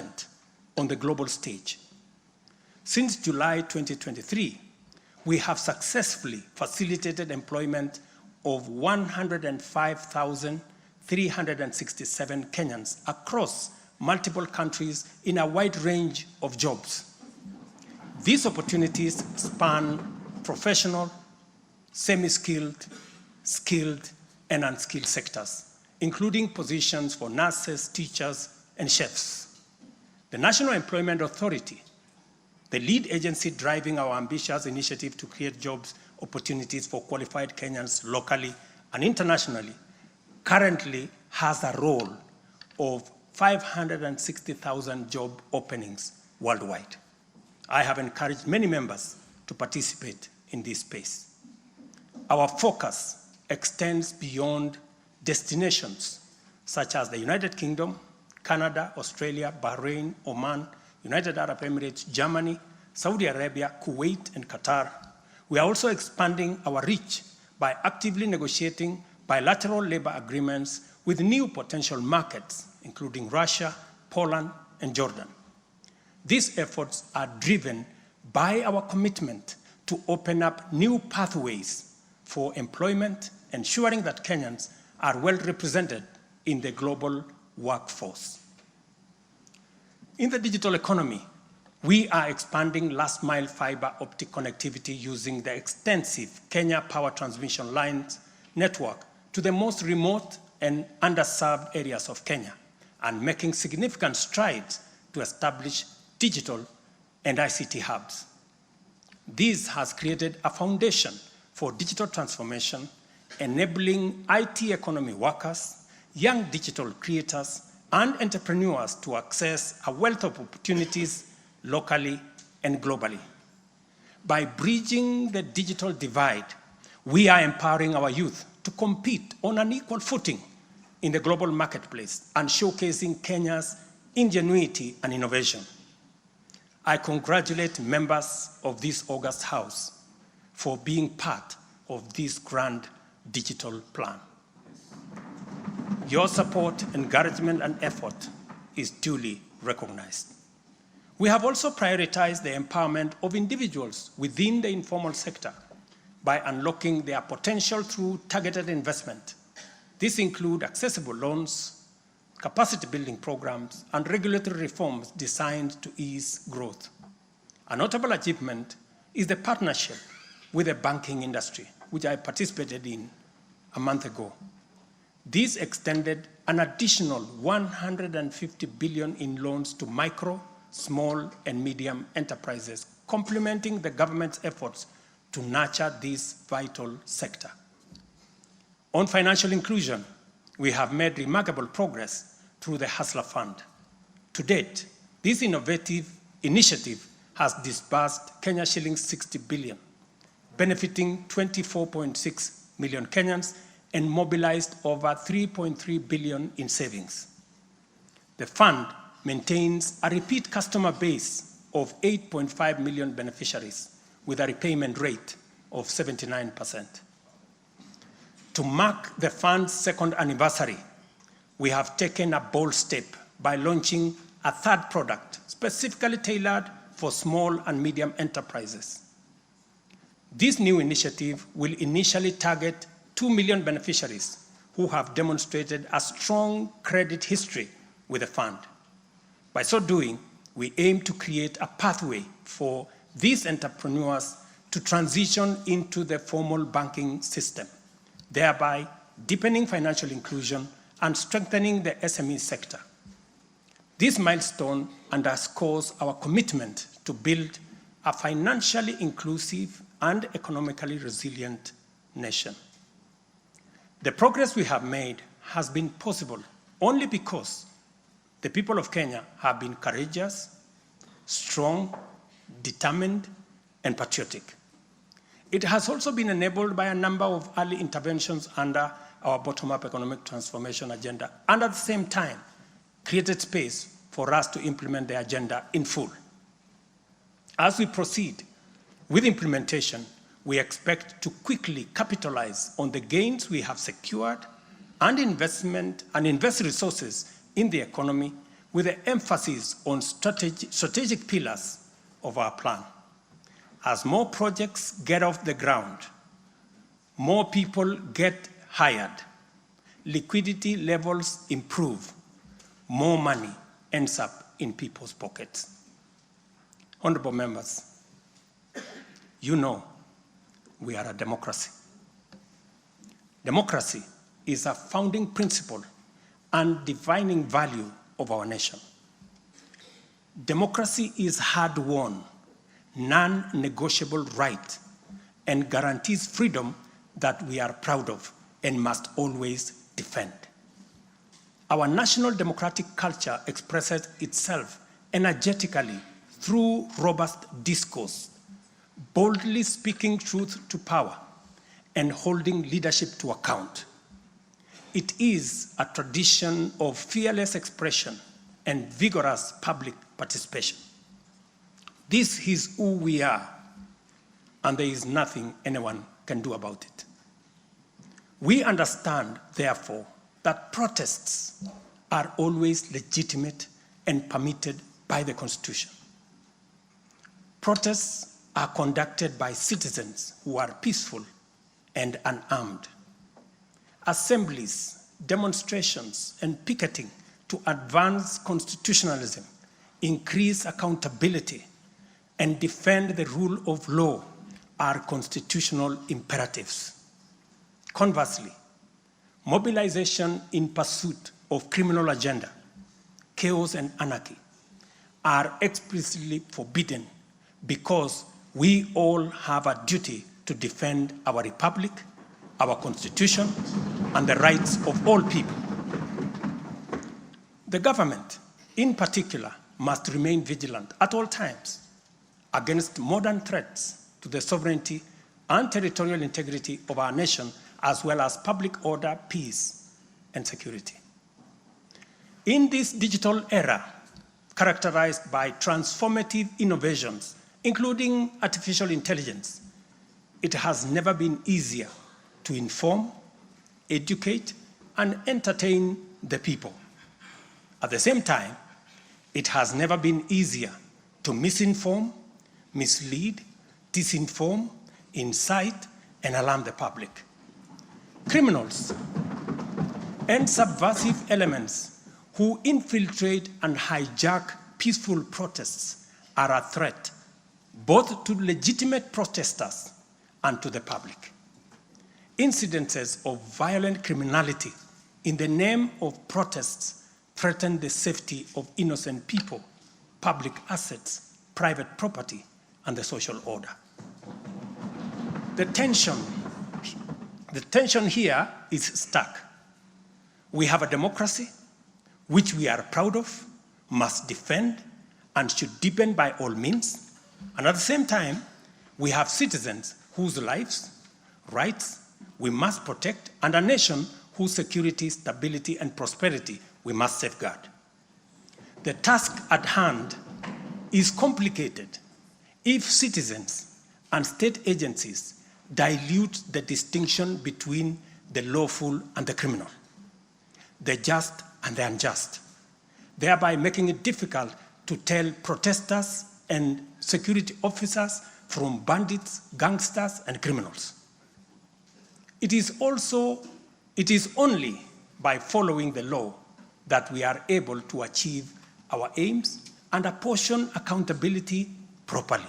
talent on the global stage. Since July 2023, we have successfully facilitated employment of 105,367 Kenyans across multiple countries in a wide range of jobs. These opportunities span professional, semi-skilled, skilled, and unskilled sectors, including positions for nurses, teachers, and chefs. The National Employment Authority, the lead agency driving our ambitious initiative to create jobs opportunities for qualified Kenyans locally and internationally, currently has a role of 560,000 job openings worldwide. I have encouraged many members to participate in this space. Our focus extends beyond destinations such as the United Kingdom, Canada, Australia, Bahrain, Oman, United Arab Emirates, Germany, Saudi Arabia, Kuwait, and Qatar. We are also expanding our reach by actively negotiating bilateral labor agreements with new potential markets, including Russia, Poland, and Jordan. These efforts are driven by our commitment to open up new pathways for employment, ensuring that Kenyans are well represented in the global workforce. In the digital economy, we are expanding last-mile fiber optic connectivity using the extensive Kenya Power Transmission Lines network to the most remote and underserved areas of Kenya, and making significant strides to establish digital and ICT hubs. This has created a foundation for digital transformation, enabling IT economy workers, young digital creators, and entrepreneurs to access a wealth of opportunities locally and globally. By bridging the digital divide, we are empowering our youth to compete on an equal footing in the global marketplace and showcasing Kenya's ingenuity and innovation. I congratulate members of this august House for being part of this grand digital plan. Your support, encouragement, and effort is duly recognized. We have also prioritized the empowerment of individuals within the informal sector by unlocking their potential through targeted investment. This includes accessible loans, capacity building programs, and regulatory reforms designed to ease growth. A notable achievement is the partnership with the banking industry, which I participated in a month ago. This extended an additional 150 billion in loans to micro, small, and medium enterprises, complementing the government's efforts to nurture this vital sector. On financial inclusion, we have made remarkable progress through the Hustler Fund. To date, this innovative initiative has disbursed Kenya shillings 60 billion, benefiting 24.6 million Kenyans and mobilized over 3.3 billion in savings. The fund maintains a repeat customer base of 8.5 million beneficiaries with a repayment rate of 79%. To mark the fund's second anniversary, we have taken a bold step by launching a third product specifically tailored for small and medium enterprises. This new initiative will initially target 2 million beneficiaries who have demonstrated a strong credit history with the fund. By so doing, we aim to create a pathway for these entrepreneurs to transition into the formal banking system, thereby deepening financial inclusion and strengthening the SME sector. This milestone underscores our commitment to build a financially inclusive and economically resilient nation. The progress we have made has been possible only because the people of Kenya have been courageous, strong, determined, and patriotic. It has also been enabled by a number of early interventions under our bottom-up economic transformation agenda, and at the same time, created space for us to implement the agenda in full. As we proceed with implementation, we expect to quickly capitalize on the gains we have secured and invest resources in the economy with the emphasis on strategic pillars of our plan. As more projects get off the ground, more people get hired, liquidity levels improve, more money ends up in people's pockets. Honorable members, you know we are a democracy. Democracy is a founding principle and defining value of our nation. Democracy is hard-won, non-negotiable right and guarantees freedom that we are proud of and must always defend. Our national democratic culture expresses itself energetically through robust discourse, boldly speaking truth to power and holding leadership to account. It is a tradition of fearless expression and vigorous public participation. This is who we are, and there is nothing anyone can do about it. We understand, therefore, that protests are always legitimate and permitted by the Constitution. Protests are conducted by citizens who are peaceful and unarmed. Assemblies, demonstrations, and picketing to advance constitutionalism, increase accountability, and defend the rule of law are constitutional imperatives. Conversely, mobilization in pursuit of criminal agenda, chaos and anarchy are explicitly forbidden because we all have a duty to defend our republic, our constitution, and the rights of all people. The government, in particular, must remain vigilant at all times against modern threats to the sovereignty and territorial integrity of our nation, as well as public order, peace, and security. In this digital era, characterized by transformative innovations, including artificial intelligence, it has never been easier to inform, educate, and entertain the people. At the same time, it has never been easier to misinform, mislead, disinform, incite, and alarm the public. Criminals and subversive elements who infiltrate and hijack peaceful protests are a threat both to legitimate protesters and to the public. Incidences of violent criminality in the name of protests threaten the safety of innocent people, public assets, private property, and the social order. The tension here is stark. We have a democracy which we are proud of, must defend, and should deepen by all means. And at the same time, we have citizens whose lives, rights, we must protect, and a nation whose security, stability, and prosperity we must safeguard. The task at hand is complicated if citizens and state agencies dilute the distinction between the lawful and the criminal, the just and the unjust, thereby making it difficult to tell protesters and security officers from bandits, gangsters, and criminals. It is only by following the law that we are able to achieve our aims and apportion accountability properly.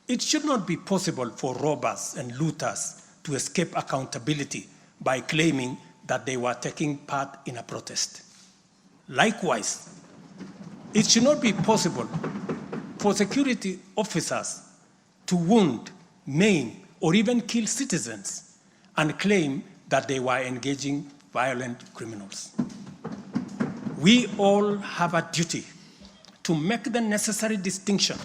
It should not be possible for robbers and looters to escape accountability by claiming that they were taking part in a protest. Likewise, it should not be possible for security officers to wound, maim, or even kill citizens and claim that they were engaging violent criminals. We all have a duty to make the necessary distinction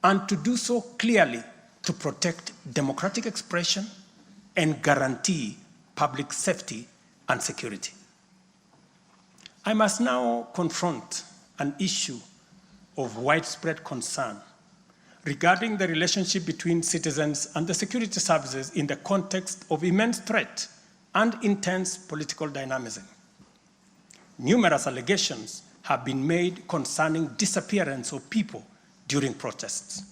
and to do so clearly to protect democratic expression and guarantee public safety and security. I must now confront an issue of widespread concern regarding the relationship between citizens and the security services in the context of immense threat and intense political dynamism. numerous allegations have been made concerning disappearance of people during protests.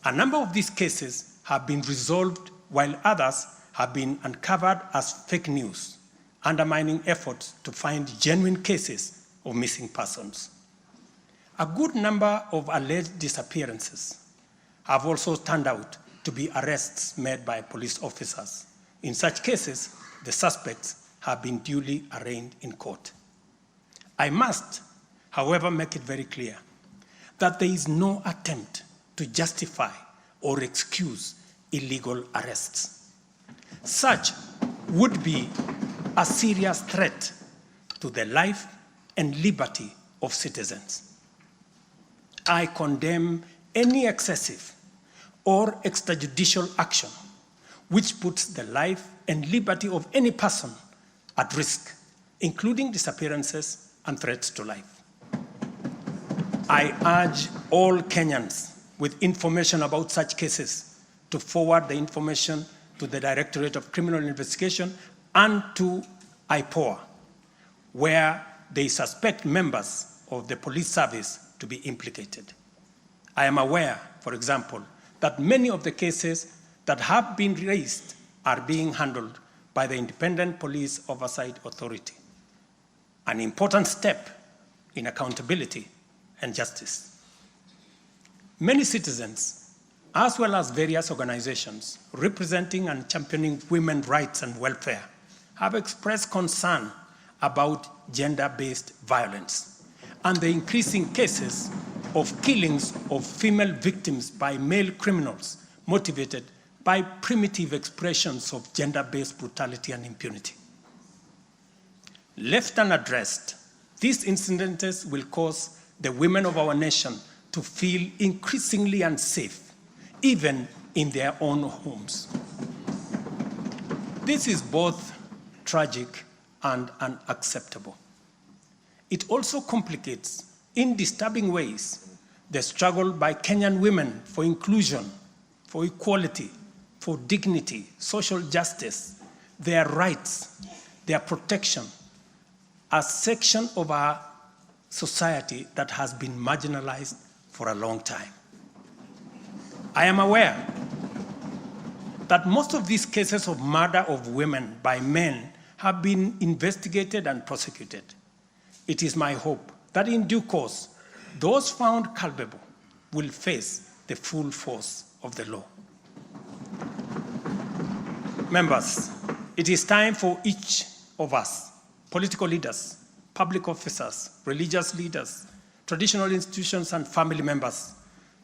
A number of these cases have been resolved, while others have been uncovered as fake news, undermining efforts to find genuine cases of missing persons. A good number of alleged disappearances have also turned out to be arrests made by police officers. In such cases, the suspects have been duly arraigned in court. I must, however, make it very clear that there is no attempt to justify or excuse illegal arrests. Such would be a serious threat to the life and liberty of citizens. I condemn any excessive or extrajudicial action which puts the life and liberty of any person at risk, including disappearances and threats to life. I urge all Kenyans with information about such cases to forward the information to the Directorate of Criminal Investigation and to IPOA, where they suspect members of the police service to be implicated. I am aware, for example, that many of the cases that have been raised are being handled by the Independent Police Oversight Authority, an important step in accountability and justice. Many citizens, as well as various organizations representing and championing women's rights and welfare, have expressed concern about gender-based violence and the increasing cases of killings of female victims by male criminals motivated by primitive expressions of gender-based brutality and impunity. Left unaddressed, these incidents will cause the women of our nation to feel increasingly unsafe, even in their own homes. This is both tragic and unacceptable. It also complicates, in disturbing ways, the struggle by Kenyan women for inclusion, for equality, for dignity, social justice, their rights, their protection, a section of our society that has been marginalized for a long time. I am aware that most of these cases of murder of women by men have been investigated and prosecuted. It is my hope that in due course, those found culpable will face the full force of the law. Members, it is time for each of us, political leaders, public officers, religious leaders, traditional institutions, and family members,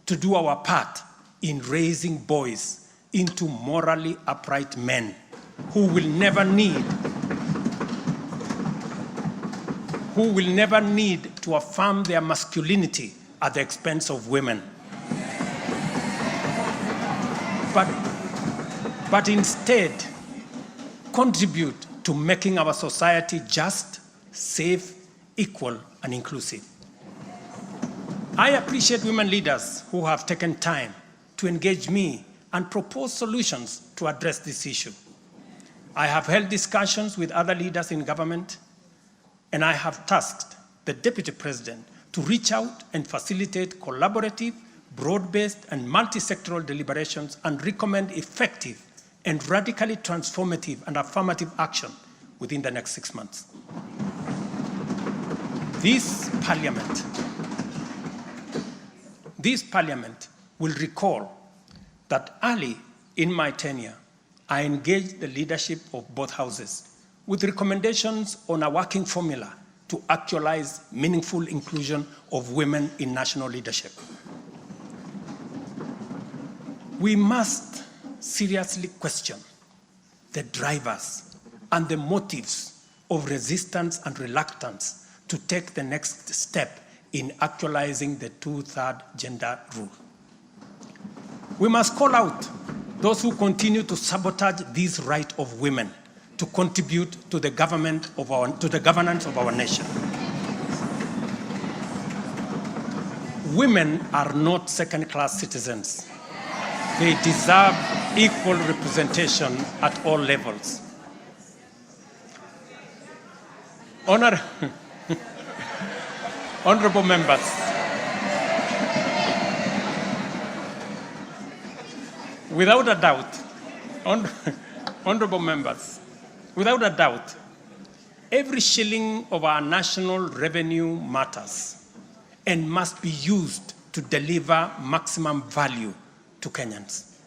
to do our part in raising boys into morally upright men who will never need to affirm their masculinity at the expense of women, but instead contribute to making our society just, safe, equal, and inclusive. I appreciate women leaders who have taken time to engage me and propose solutions to address this issue. I have held discussions with other leaders in government, and I have tasked the Deputy President to reach out and facilitate collaborative, broad-based, and multi-sectoral deliberations and recommend effective and radically transformative and affirmative action within the next 6 months. This Parliament will recall that early in my tenure, I engaged the leadership of both houses with recommendations on a working formula to actualize meaningful inclusion of women in national leadership. We must seriously question the drivers and the motives of resistance and reluctance to take the next step in actualizing the 2/3 gender rule. We must call out those who continue to sabotage this right of women to contribute to the governance of our nation. Women are not second-class citizens. They deserve equal representation at all levels. Honorable members, without a doubt, honorable members, without a doubt, every shilling of our national revenue matters and must be used to deliver maximum value to Kenyans.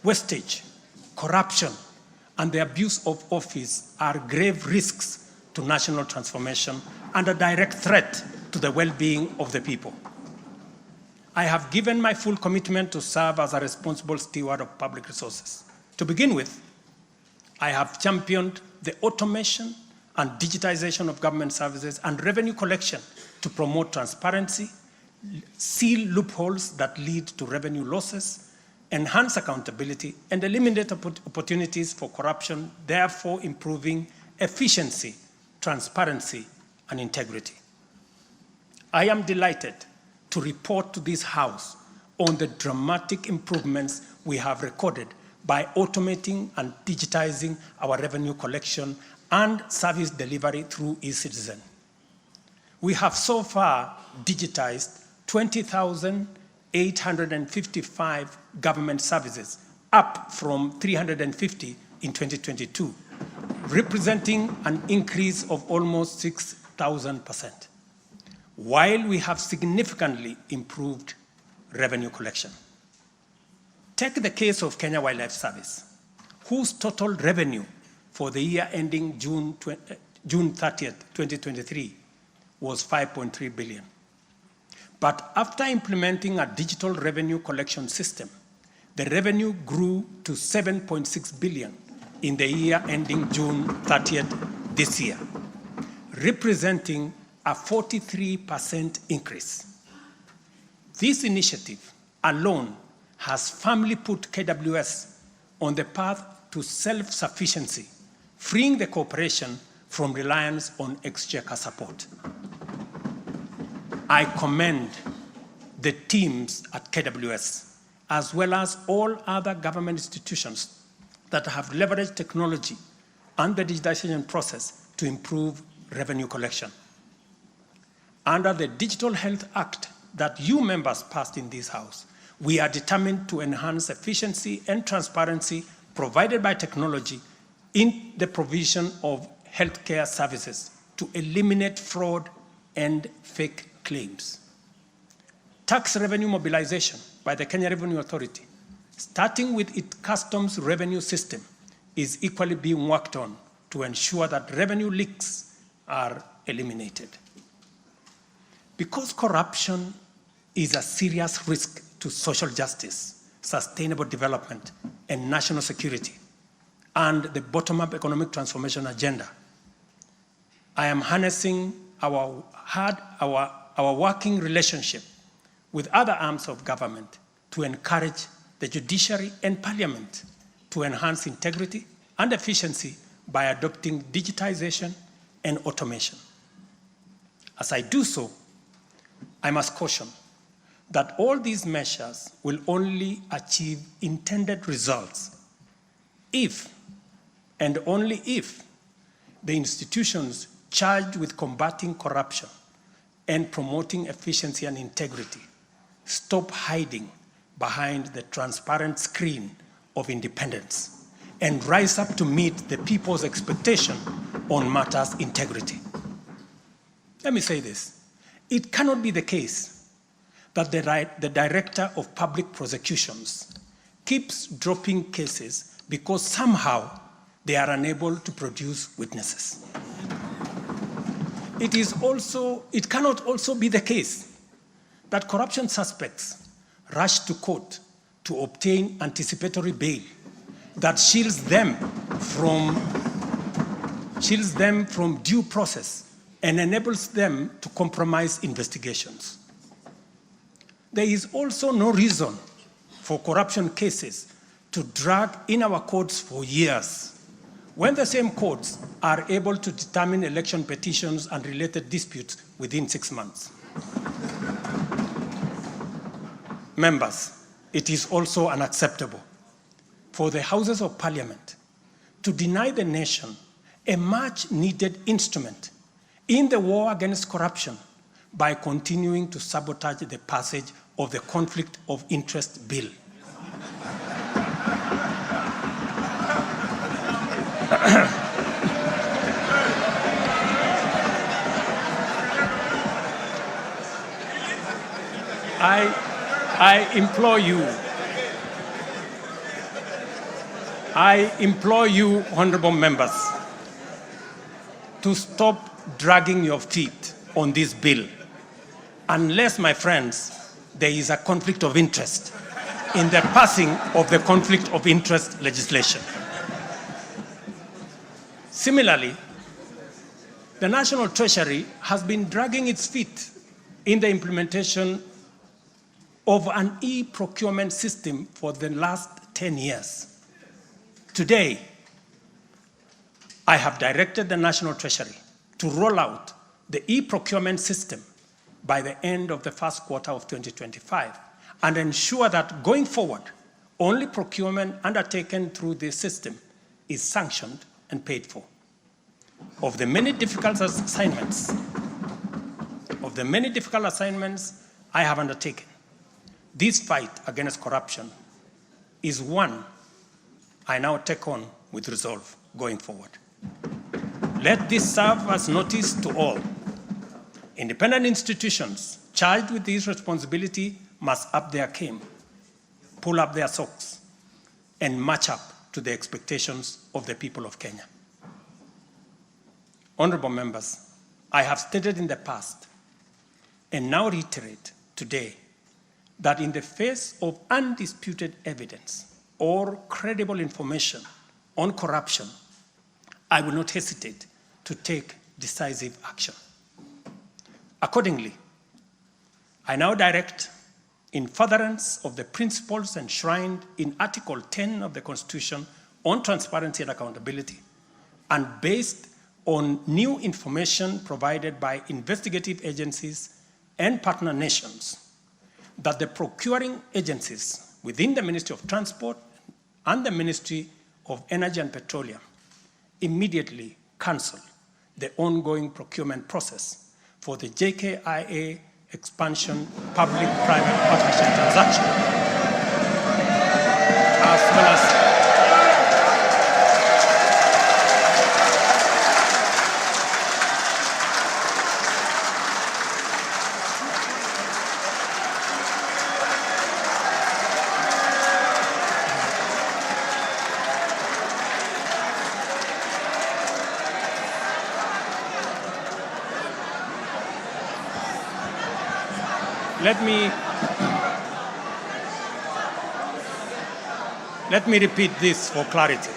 Wastage, corruption, and the abuse of office are grave risks to national transformation and a direct threat to the well-being of the people. I have given my full commitment to serve as a responsible steward of public resources. To begin with, I have championed the automation and digitization of government services and revenue collection to promote transparency, seal loopholes that lead to revenue losses, enhance accountability, and eliminate opportunities for corruption, therefore improving efficiency, transparency, and integrity. I am delighted to report to this House on the dramatic improvements we have recorded by automating and digitizing our revenue collection and service delivery through eCitizen. We have so far digitized 20,855 government services, up from 350 in 2022, representing an increase of almost 6,000%, while we have significantly improved revenue collection. Take the case of Kenya Wildlife Service, whose total revenue for the year ending June 30th, 2023 was 5.3 billion. But after implementing a digital revenue collection system, the revenue grew to 7.6 billion in the year ending June 30th this year, representing a 43% increase. This initiative alone has firmly put KWS on the path to self-sufficiency, freeing the corporation from reliance on exchequer support. I commend the teams at KWS, as well as all other government institutions that have leveraged technology and the digitization process to improve revenue collection. Under the Digital Health Act that you members passed in this House, we are determined to enhance efficiency and transparency provided by technology in the provision of healthcare services to eliminate fraud and fake claims. Tax revenue mobilization by the Kenya Revenue Authority, starting with its customs revenue system, is equally being worked on to ensure that revenue leaks are eliminated. Because corruption is a serious risk to social justice, sustainable development, and national security, and the bottom-up economic transformation agenda, I am harnessing our working relationship with other arms of government to encourage the judiciary and parliament to enhance integrity and efficiency by adopting digitization and automation. As I do so, I must caution that all these measures will only achieve intended results if, and only if, the institutions charged with combating corruption and promoting efficiency and integrity stop hiding behind the transparent screen of independence and rise up to meet the people's expectation on matters integrity. Let me say this. It cannot be the case that the Director of Public Prosecutions keeps dropping cases because somehow they are unable to produce witnesses. It cannot also be the case that corruption suspects rush to court to obtain anticipatory bail that shields them from due process and enables them to compromise investigations. There is also no reason for corruption cases to drag in our courts for years when the same courts are able to determine election petitions and related disputes within 6 months. Members, it is also unacceptable for the Houses of Parliament to deny the nation a much-needed instrument in the war against corruption by continuing to sabotage the passage of the Conflict of Interest Bill. I implore you, honorable members, to stop dragging your feet on this bill, unless, my friends, there is a conflict of interest in the passing of the conflict of interest legislation. Similarly, the National Treasury has been dragging its feet in the implementation of an e-procurement system for the last 10 years. Today, I have directed the National Treasury to roll out the e-procurement system by the end of the first quarter of 2025 and ensure that going forward, only procurement undertaken through this system is sanctioned and paid for. Of the many difficult assignments I have undertaken, this fight against corruption is one I now take on with resolve going forward. Let this serve as notice to all. Independent institutions charged with this responsibility must up their game, pull up their socks, and match up to the expectations of the people of Kenya. Honorable members, I have stated in the past and now reiterate today that in the face of undisputed evidence or credible information on corruption, I will not hesitate to take decisive action. Accordingly, I now direct, in furtherance of the principles enshrined in Article 10 of the Constitution on transparency and accountability, and based on new information provided by investigative agencies and partner nations, that the procuring agencies within the Ministry of Transport and the Ministry of Energy and Petroleum immediately cancel the ongoing procurement process for the JKIA expansion public-private partnership transaction, as well as Let me repeat this for clarity.